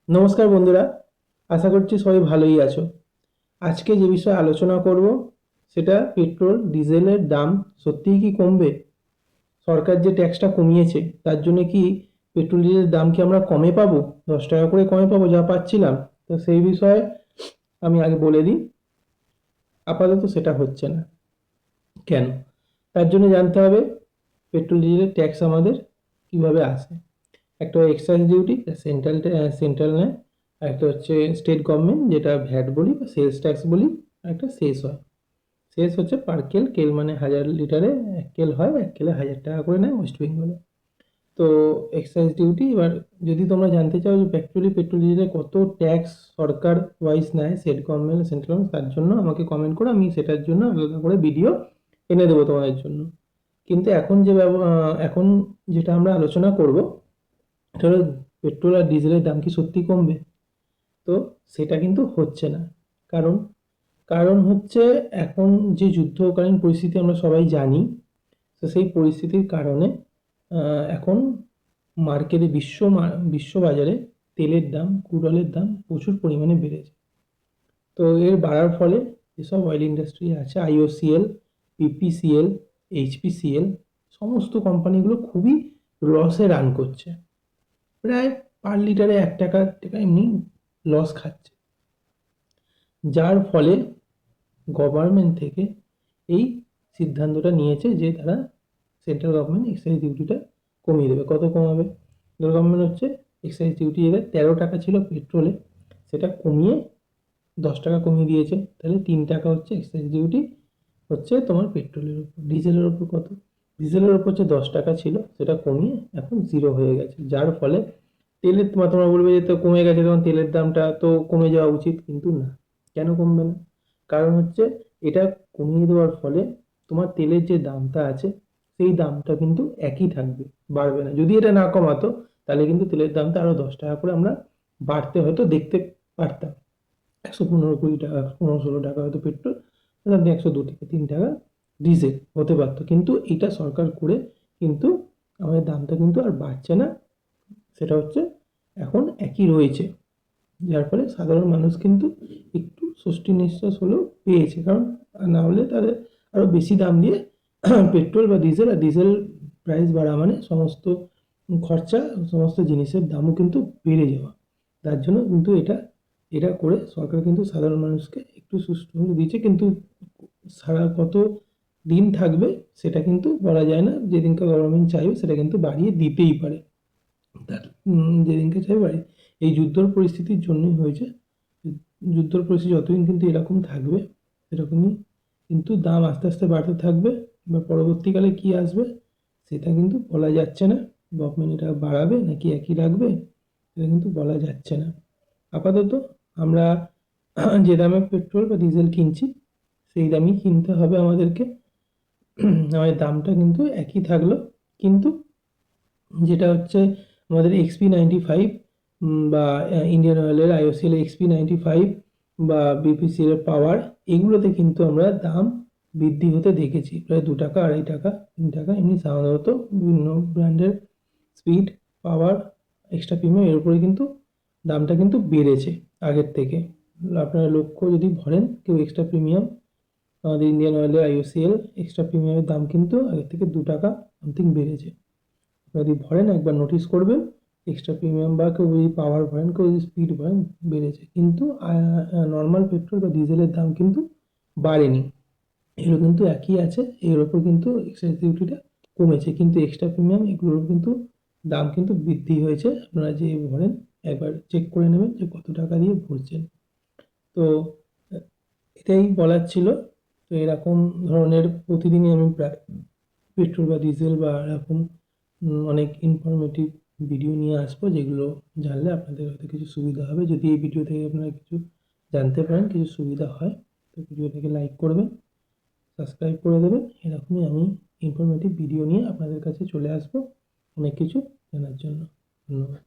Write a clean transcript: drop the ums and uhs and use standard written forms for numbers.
নমস্কার বন্ধুরা, আশা করছি সবাই ভালোই আছো। আজকে যে বিষয়ে আলোচনা করব সেটা পেট্রোল ডিজেলের দাম সত্যিই কি কমবে? সরকার যে ট্যাক্সটা কমিয়েছে তার জন্য কি পেট্রোল ডিজেলের দাম কি আমরা কমে পাবো? 10 টাকা করে কমে পাবো যা পাচ্ছিলাম? তো সেই বিষয়ে আমি আগে বলে দিই, আপাতত সেটা হচ্ছে না। কেন? তার জন্য জানতে হবে পেট্রোল ডিজেলের ট্যাক্স আমাদের কিভাবে আসে। একটা এক্সাইজ ডিউটি, সেন্ট্রাল নেয়। আর একটা হচ্ছে স্টেট গভর্নমেন্ট, যেটা ভ্যাট বলি বা সেলস ট্যাক্স বলি। আর একটা সেস হয়। সেস হচ্ছে পার কেল, কেল মানে 1000 লিটারে 1 কেল হয়, 1 কেলে 1000 টাকা করে নেয় ওয়েস্ট বেঙ্গলে। তো এক্সাইজ ডিউটি, এবার যদি তোমরা জানতে চাও যে পেট্রোল ডিজেলে কত ট্যাক্স সরকার ওয়াইজ নেয়, স্টেট গভর্নমেন্ট সেন্ট্রাল গভর্নমেন্ট, তার জন্য আমাকে কমেন্ট করো, আমি সেটার জন্য আলাদা করে ভিডিও এনে দেবো তোমাদের জন্য। কিন্তু এখন যেটা আমরা আলোচনা করব সেটা হলো পেট্রোল আর ডিজেলের দাম কি সত্যি কমবে? তো সেটা কিন্তু হচ্ছে না। কারণ কারণ হচ্ছে এখন যে যুদ্ধকালীন পরিস্থিতি আমরা সবাই জানি। তো সেই পরিস্থিতির কারণে এখন মার্কেটে বিশ্ব বাজারে তেলের দাম, ক্রুড অয়েলের দাম প্রচুর পরিমাণে বেড়েছে। তো এর বাড়ার ফলে যেসব অয়েল ইন্ডাস্ট্রি আছে, আইওসিএল, পিপিসিএল, এইচপিসিএল, সমস্ত কোম্পানিগুলো খুবই লসে রান করছে। প্রায় পার লিটারে 1 টাকা এমনি লস খাচ্ছে। যার ফলে গভর্নমেন্ট থেকে এই সিদ্ধান্তটা নিয়েছে যে তারা, সেন্ট্রাল গভর্নমেন্ট এক্সাইজ ডিউটিটা কমিয়ে দেবে। কত কমাবে? সেন্ট্রাল গভর্নমেন্ট হচ্ছে এক্সাইজ ডিউটি যেটা 13 টাকা ছিল পেট্রোলে, সেটা কমিয়ে 10 টাকা কমিয়ে দিয়েছে। তাহলে 3 টাকা হচ্ছে এক্সাইজ ডিউটি হচ্ছে তোমার পেট্রোলের উপর। ডিজেলের উপর কত? ডিজেলের উপর হচ্ছে 10 টাকা ছিল, সেটা কমিয়ে এখন 0 হয়ে গেছে। যার ফলে তেলের, তোমরা বলবে যে তো কমে গেছে তখন তেলের দামটা তো কমে যাওয়া উচিত, কিন্তু না। কেন কমবে না? কারণ হচ্ছে এটা কমিয়ে দেওয়ার ফলে তোমার তেলের যে দামটা আছে সেই দামটা কিন্তু একই থাকবে, বাড়বে না। যদি এটা না কমাতো তাহলে কিন্তু তেলের দামটা আরো 10 টাকা করে আমরা বাড়তে হয়তো দেখতে পারতাম। 115-120 টাকা, 15-16 টাকা হয়তো পেট্রোল, আপনি 102 থেকে 3 টাকা ডিজেল হতে পারতো। কিন্তু এটা সরকার করে কিন্তু আমাদের দামটা কিন্তু আর বাড়ছে না। সেটা হচ্ছে এখন একই রয়েছে। যার ফলে সাধারণ মানুষ কিন্তু একটু স্বস্তি নিঃশ্বাস হলেও পেয়েছে। কারণ না হলে তাদের আরও বেশি দাম দিয়ে পেট্রোল বা ডিজেল, আর ডিজেল প্রাইস বাড়া মানে সমস্ত খরচা, সমস্ত জিনিসের দামও কিন্তু বেড়ে যাওয়া। তার জন্য কিন্তু এটা এটা করে সরকার কিন্তু সাধারণ মানুষকে একটু সুস্থ হতে দিয়েছে। কিন্তু সারা কত দিন থাকবে সেটা কিন্তু বলা যায় না। যেদিনকে গভর্নমেন্ট চাইবে সেটা কিন্তু বাড়িয়ে দিতেই পারে। তার যেদিনকে চাইবে বাড়িয়ে, এই যুদ্ধর পরিস্থিতির জন্যই হয়েছে। যুদ্ধর পরিস্থিতি যতদিন কিন্তু এরকম থাকবে, এরকমই কিন্তু দাম আস্তে আস্তে বাড়তে থাকবে। এবার পরবর্তীকালে কি আসবে সেটা কিন্তু বলা যাচ্ছে না। গভর্নমেন্ট এটা বাড়াবে নাকি একই রাখবে সেটা কিন্তু বলা যাচ্ছে না। আপাতত আমরা যে দামে পেট্রোল বা ডিজেল কিনছি সেই দামই কিনতে হবে আমাদেরকে। আমাদের দামটা কিন্তু একই থাকলো, কিন্তু যেটা হচ্ছে আমাদের XP95 বা ইন্ডিয়ান অয়েলের আইওসিএল XP95 বা বিপিসিএল এর পাওয়ার, এগুলোতে কিন্তু আমরা দাম বৃদ্ধি হতে দেখেছি প্রায় 2 টাকা, 2.5 টাকা, 3 টাকা এমনি সাধারণত বিভিন্ন ব্র্যান্ডের স্পিড, পাওয়ার, এক্সট্রা প্রিমিয়াম এর উপরে কিন্তু দামটা কিন্তু বেড়েছে আগের থেকে। আপনারা লক্ষ্য যদি ভরেন কেউ এক্সট্রা প্রিমিয়াম, আমাদের ইন্ডিয়ান অয়েলের আইওসিএল এক্সট্রা প্রিমিয়ামের দাম কিন্তু আগের থেকে 2 টাকা সামথিং বেড়েছে। যদি ভরেন একবার নোটিস করবেন, এক্সট্রা প্রিমিয়াম বা কেউ যদি পাওয়ার ভরেন, কেউ যদি স্পিড ভরেন, বেড়েছে। কিন্তু নর্মাল পেট্রোল বা ডিজেলের দাম কিন্তু বাড়েনি, এগুলো কিন্তু একই আছে। এর ওপর কিন্তু এক্সাইজ ডিউটিটা কমেছে, কিন্তু এক্সট্রা প্রিমিয়াম এগুলোর কিন্তু দাম কিন্তু বৃদ্ধি হয়েছে। আপনারা যে ভরেন একবার চেক করে নেবেন যে কত টাকা দিয়ে ভরছেন। তো এটাই বলার ছিল। তো এরকম ধরনের প্রতিদিনই আমি প্রায় পেট্রোল বা ডিজেল বা এরকম অনেক ইনফরমেটিভ ভিডিও নিয়ে আসবো, যেগুলো জানলে আপনাদের হয়তো কিছু সুবিধা হবে। যদি এই ভিডিও থেকে আপনারা কিছু জানতে পারেন, কিছু সুবিধা হয়, তো ভিডিওটাকে লাইক করবেন, সাবস্ক্রাইব করে দেবেন। এরকমই আমি ইনফরমেটিভ ভিডিও নিয়ে আপনাদের কাছে চলে আসবো অনেক কিছু জানার জন্য। ধন্যবাদ।